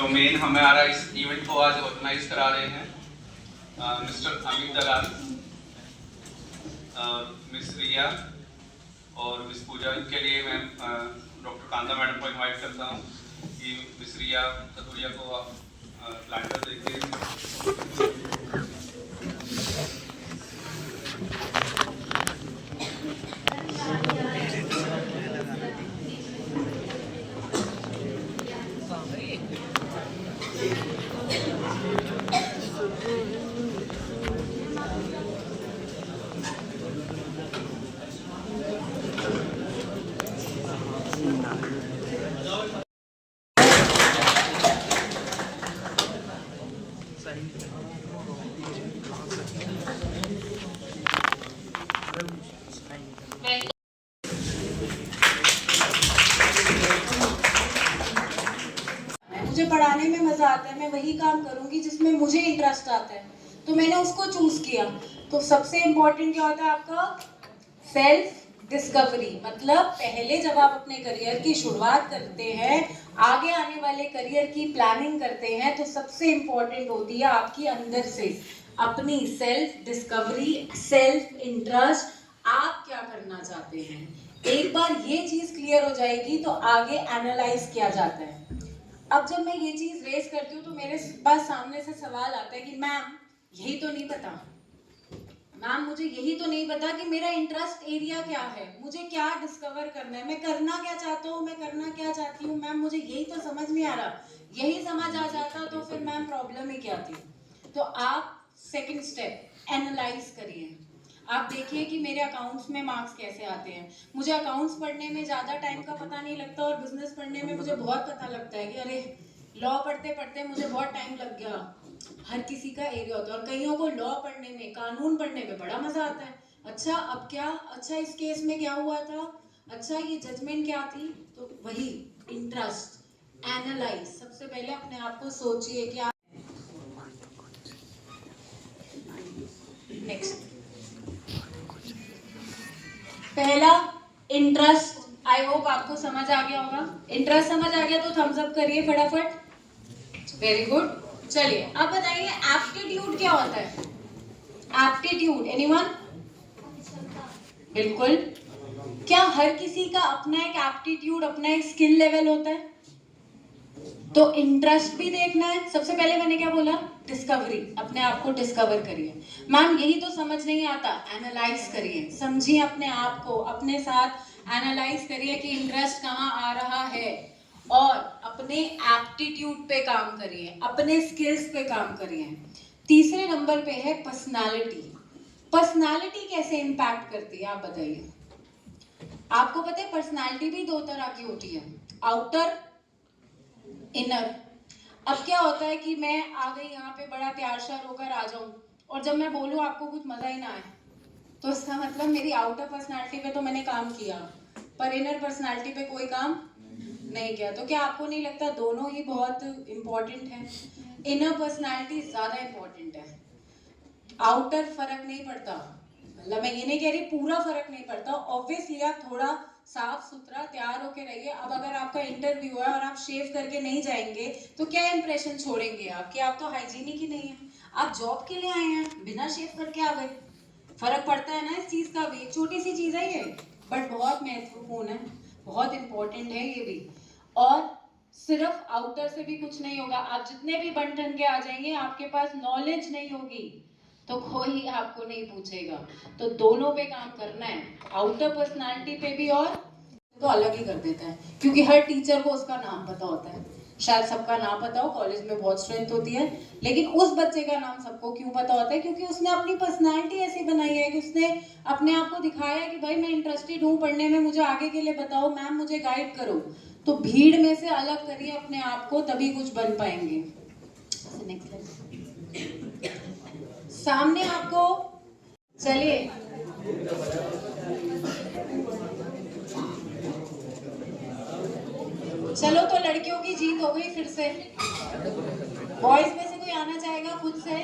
जो मेन हमारा इस इवेंट को आज ऑर्गेनाइज करा रहे हैं मिस्टर अमित दलाल, मिस रिया और मिस पूजा। इनके लिए मैं डॉक्टर कांता मैडम को इनवाइट करता हूँ कि मिस रिया कथुरिया को आप प्लांटर देखिए। मुझे पढ़ाने में मजा आता है, मैं वही काम करूंगी जिसमें मुझे इंटरेस्ट आता है, तो मैंने उसको चूज किया। तो सबसे इम्पोर्टेंट क्या होता है आपका सेल्फ डिस्कवरी। मतलब पहले जब आप अपने करियर की शुरुआत करते हैं, आगे आने वाले करियर की प्लानिंग करते हैं, तो सबसे इम्पोर्टेंट होती है आपकी अंदर से अपनी सेल्फ डिस्कवरी, सेल्फ इंटरेस्ट, आप क्या करना चाहते हैं। एक बार ये चीज क्लियर हो जाएगी तो आगे एनालाइज किया जाता है। अब जब मैं ये चीज रेस करती हूँ तो मेरे पास सामने से सवाल आता है कि मैम यही तो नहीं पता, मैम मुझे यही तो नहीं पता कि मेरा इंटरेस्ट एरिया क्या है, मुझे क्या डिस्कवर करना है, मैं करना क्या चाहता हूँ, मैं करना क्या चाहती हूँ। मैम मुझे यही तो समझ नहीं आ रहा। यही समझ आ जाता तो फिर मैम प्रॉब्लम ही क्या थी। तो आप सेकंड स्टेप एनालाइज करिए। आप देखिए कि मेरे अकाउंट्स में मार्क्स कैसे आते हैं। मुझे अकाउंट्स पढ़ने में ज़्यादा टाइम का पता नहीं लगता और बिजनेस पढ़ने में मुझे बहुत पता लगता है कि अरे लॉ पढ़ते पढ़ते मुझे बहुत टाइम लग गया। हर किसी का एरिया होता है और कईयों को लॉ पढ़ने में, कानून पढ़ने में बड़ा मजा आता है। अच्छा अब क्या, अच्छा इस केस में क्या हुआ था, अच्छा ये जजमेंट क्या थी। तो वही इंटरेस्ट एनालाइज। सबसे पहले अपने आप को सोचिए कि आप नेक्स्ट पहला इंटरेस्ट। आई होप आपको समझ आ गया होगा। इंटरेस्ट समझ आ गया तो थम्स अप करिए फटाफट। Very good. चलिए अब बताइए एप्टीट्यूड क्या होता है। Aptitude anyone? बिल्कुल। क्या हर किसी का अपना एक एप्टीट्यूड, अपना एक स्किल लेवल होता है? तो इंटरेस्ट भी देखना है। सबसे पहले मैंने क्या बोला, डिस्कवरी। अपने आप को डिस्कवर करिए। मैम यही तो समझ नहीं आता, एनालाइज करिए, समझिए अपने आप को, अपने साथ एनालाइज करिए कि इंटरेस्ट कहाँ आ रहा है और अपने एप्टीट्यूड पे काम करिए, अपने स्किल्स पे काम करिए। तीसरे नंबर पे है पर्सनालिटी। पर्सनालिटी कैसे इंपैक्ट करती है आप बताइए। आपको पता है पर्सनालिटी भी दो तरह की होती है, आउटर, इनर। अब क्या होता है कि मैं आ गई यहाँ पे बड़ा तैयार श्यार होकर आ जाऊं और जब मैं बोलूं आपको कुछ मजा ही ना आए, तो इसका मतलब मेरी आउटर पर्सनालिटी पे तो मैंने काम किया पर इनर पर्सनालिटी पे कोई काम नहीं किया। तो क्या आपको नहीं लगता दोनों ही बहुत इंपॉर्टेंट है? इनर पर्सनालिटी ज्यादा इंपॉर्टेंट है, आउटर फर्क नहीं पड़ता। मतलब मैं ये नहीं कह रही पूरा फर्क नहीं पड़ता, ऑब्वियसली आप थोड़ा साफ सुथरा तैयार होके रहिए। अब अगर आपका इंटरव्यू है और आप शेव करके नहीं जाएंगे तो क्या इंप्रेशन छोड़ेंगे आप कि आप तो हाइजीनिक ही नहीं है। आप जॉब के लिए आए हैं, बिना शेव करके आ गए, फर्क पड़ता है ना इस चीज का भी। छोटी सी चीज है ये बट बहुत महत्वपूर्ण है, बहुत इंपॉर्टेंट है ये भी। और सिर्फ आउटर से भी कुछ नहीं होगा। आप जितने भी बन ठन के आ जाएंगे, आपके पास नॉलेज नहीं होगी तो कोई आपको नहीं पूछेगा। तो दोनों पे काम करना है, आउटर पर्सनालिटी पे भी। और तो अलग ही कर देता है क्योंकि हर टीचर को उसका नाम पता होता है। शायद सबका नाम पता हो, कॉलेज में बहुत स्ट्रेंथ होती है, लेकिन उस बच्चे का नाम सबको क्यों पता होता है? क्योंकि उसने अपनी पर्सनालिटी ऐसी बनाई है कि उसने अपने आप को दिखाया है कि भाई मैं इंटरेस्टेड हूँ पढ़ने में, मुझे आगे के लिए बताओ, मैम मुझे गाइड करो। तो भीड़ में से अलग करिए अपने आप को, तभी कुछ बन पाएंगे। सामने आपको, चलिए चलो तो लड़कियों की जीत हो गई फिर से। बॉयज में से कोई आना चाहेगा खुद से?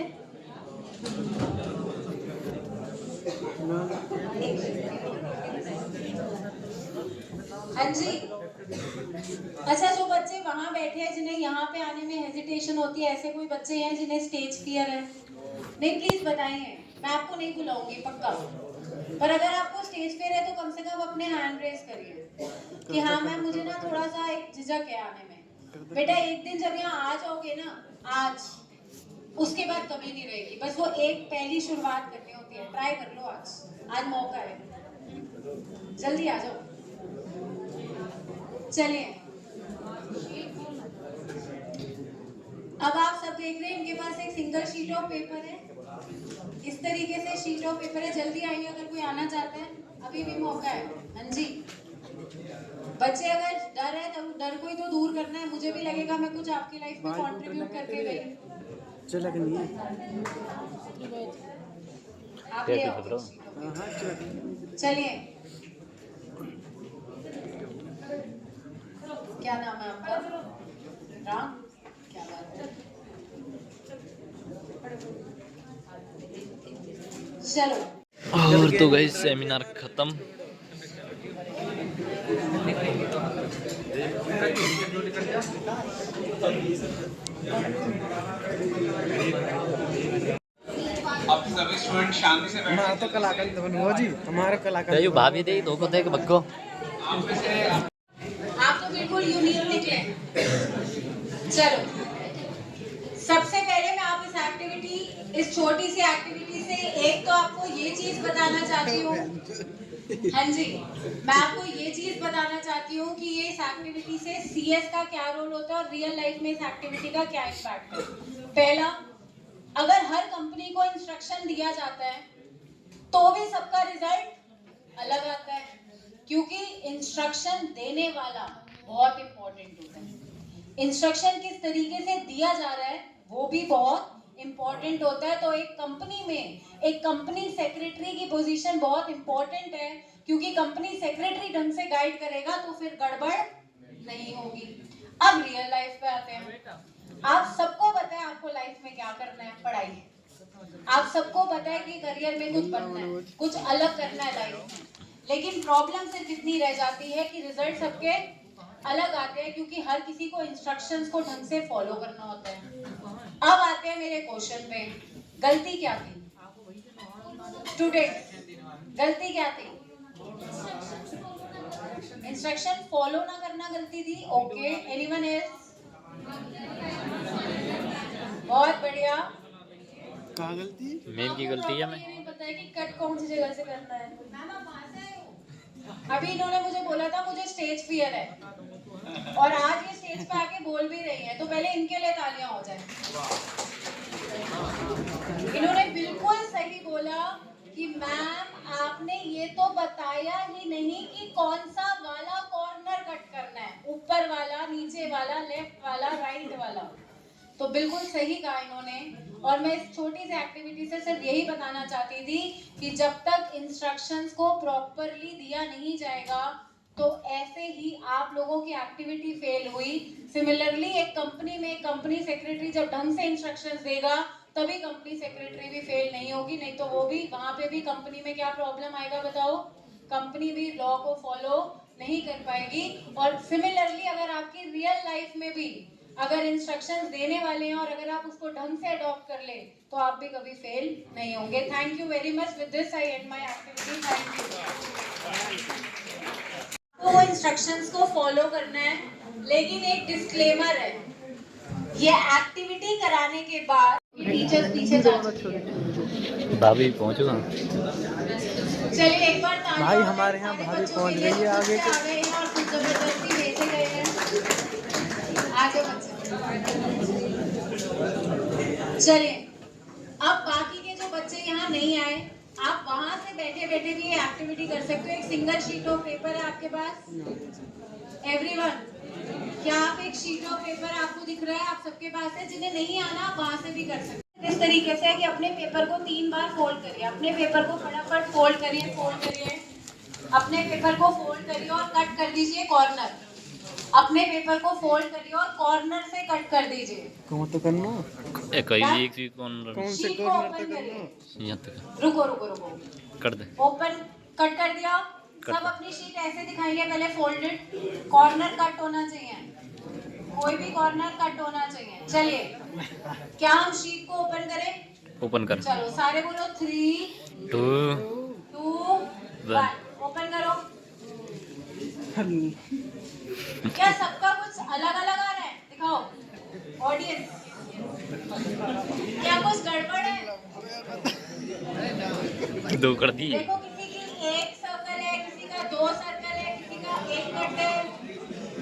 हाँ जी। अच्छा, जो बच्चे वहाँ बैठे हैं जिन्हें यहाँ पे आने में हेजिटेशन होती है, ऐसे कोई बच्चे हैं जिन्हें स्टेज फियर है? नहीं, प्लीज बताइए, मैं आपको नहीं बुलाऊंगी पक्का। पर अगर आपको स्टेज फियर है तो कम से कम अपने हैंड रेज करिए कि हाँ मैम, मुझे ना थोड़ा सा एक झिझक है आने में। बेटा, एक दिन जब यहाँ आ जाओगे ना, आज, उसके बाद कभी नहीं रहेगी। बस वो एक पहली शुरुआत करनी होती है। ट्राई कर लो आज मौका है, जल्दी आ जाओ। चलिए, अब आप सब देख रहे हैं इनके पास एक सिंगल शीट ऑफ पेपर है। इस तरीके से शीट ऑफ पेपर है। जल्दी आइए अगर कोई आना चाहता है, अभी भी मौका है। हाँ जी, बच्चे अगर डर है तो डर को ही तो दूर करना है। मुझे भी लगेगा मैं कुछ आपकी लाइफ में कंट्रीब्यूट करके गई। आप ले आओ। चलिए, क्या नाम है आपका? राम, क्या बात है। चलो, और तो गाइस सेमिनार खत्म। अब सभी स्टूडेंट शांति से बैठे। तो कलाकार बनूंगा जी, हमारा कलाकार भाभी दे दो को देख बग्गो। आप में से आप तो बिल्कुल यूनिक निकले। चलो, सबसे पहले मैं आप इस छोटी सी एक्टिविटी से एक तो आपको ये चीज बताना चाहती हूँ। हाँ जी, मैं आपको ये चीज बताना चाहती हूँ कि ये इस एक्टिविटी से सीएस का क्या रोल होता है और रियल लाइफ में इस एक्टिविटी का क्या इम्पैक्ट है। पहला, अगर हर कंपनी को इंस्ट्रक्शन दिया जाता है तो भी सबका रिजल्ट अलग आता है, क्योंकि इंस्ट्रक्शन देने वाला बहुत इंपॉर्टेंट होता है। इंस्ट्रक्शन किस तरीके से दिया जा रहा है वो भी बहुत इंपॉर्टेंट होता है। तो एक कंपनी में एक कंपनी सेक्रेटरी की पोजीशन बहुत इंपॉर्टेंट है, क्योंकि कंपनी सेक्रेटरी ढंग से गाइड करेगा तो फिर गड़बड़ नहीं होगी। अब रियल लाइफ पे आते हैं। आप सबको पता है आपको लाइफ में क्या करना है, पढ़ाई। आप सबको पता है कि करियर में कुछ बनना है, कुछ अलग करना है लाइफ में। लेकिन प्रॉब्लम सिर्फ इतनी रह जाती है कि रिजल्ट सबके अलग आते हैं, क्योंकि हर किसी को इंस्ट्रक्शंस को ढंग से फॉलो करना होता है। अब आते हैं मेरे क्वेश्चन पे, गलती क्या थी स्टूडेंट्स? गलती क्या थी? इंस्ट्रक्शन फॉलो ना करना गलती थी। Okay, anyone else? बहुत बढ़िया। कहाँ गलती? मैम की गलती है। मैं नहीं पता है कि कट कौन सी जगह से करना है। अभी इन्होंने मुझे बोला था मुझे स्टेज फियर है, और आज ये स्टेज पे आके बोल भी रही है, तो पहले इनके लिए तालियां हो जाए। इन्होंने बिल्कुल सही बोला कि मैम आपने ये तो बताया ही नहीं कि कौन सा वाला कॉर्नर कट करना है, ऊपर वाला, नीचे वाला, लेफ्ट वाला, राइट वाला। तो बिल्कुल सही कहा इन्होंने। और मैं इस छोटी सी एक्टिविटी से सिर्फ यही बताना चाहती थी कि जब तक इंस्ट्रक्शंस को प्रॉपरली दिया नहीं जाएगा तो ऐसे ही आप लोगों की एक्टिविटी फेल हुई। सिमिलरली एक कंपनी में एक कंपनी सेक्रेटरी जब ढंग से इंस्ट्रक्शंस देगा तभी कंपनी सेक्रेटरी भी फेल नहीं होगी, नहीं तो वो भी, वहां पे भी कंपनी में क्या प्रॉब्लम आएगा बताओ? कंपनी भी लॉ को फॉलो नहीं कर पाएगी। और सिमिलरली अगर आपकी रियल लाइफ में भी अगर इंस्ट्रक्शंस देने वाले हैं और अगर आप उसको ढंग से अडॉप्ट कर ले तो आप भी कभी फेल नहीं होंगे। Thank you very much. With this I and my activity. Thank you. तो वो इंस्ट्रक्शंस को फॉलो करना है, लेकिन एक डिस्क्लेमर है, ये एक्टिविटी कराने के बाद टीचर्स पीछे जा चुकी है। भाभी पहुंचो ना। चलिए एक बार तालियां। भाई हमारे यहाँ भाभी पहुंच गई है आगे आ गए हैं और कुछ जबरदस्ती भेजे गए हैं। आगे बच्चे। चलिए, अब बाकी के जो बच्चे यहाँ नहीं आए, आप वहां से बैठे बैठे भी ये एक्टिविटी कर सकते हो। एक सिंगल शीट ऑफ पेपर है आपके पास एवरीवन। क्या आप एक शीट ऑफ पेपर आपको दिख रहा है? आप सबके पास है। जिन्हें नहीं आना आप वहां से भी कर सकते हैं। इस तरीके से है कि अपने पेपर को 3 बार फोल्ड करिए। अपने पेपर को फटाफट फोल्ड करिए, अपने पेपर को फोल्ड करिए और कट कर दीजिए कॉर्नर। अपने पेपर को फोल्ड करिए और कॉर्नर से कट कर दीजिए। कौन तो करना? ए कहीं एक भी कौन कौन से शीट को कॉर्नर ओपन तक करिए। करना? यहाँ तक रुको रुको रुको, कर दे। ओपन कट कर दिया। कट। सब अपनी शीट ऐसे दिखाइए, पहले फोल्डेड, कॉर्नर कट होना चाहिए, कोई भी कॉर्नर कट होना चाहिए। चलिए, क्या हम शीट को ओपन करें? ओपन कर। चलो सारे बोलो 3 2 2 1 ओपन करो। क्या सबका कुछ अलग अलग आ रहा है? दिखाओ ऑडियंस, क्या कुछ गड़बड़ है? दो कर दिए। देखो किसी की एक सर्कल है, किसी का 2 सर्कल है, किसी का एक कट है,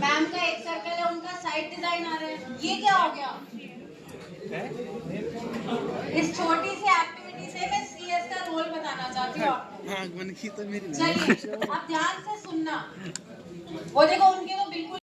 मैम का एक सर्कल है, उनका साइड डिजाइन आ रहा है। ये क्या हो गया? इस छोटी सी एक्टिविटी से मैं सीएस का रोल बताना चाहती हूँ आपको। आँख बंद की तो मेरी। चलिए अब ध्यान से सुनना। वो देखो उनके तो बिल्कुल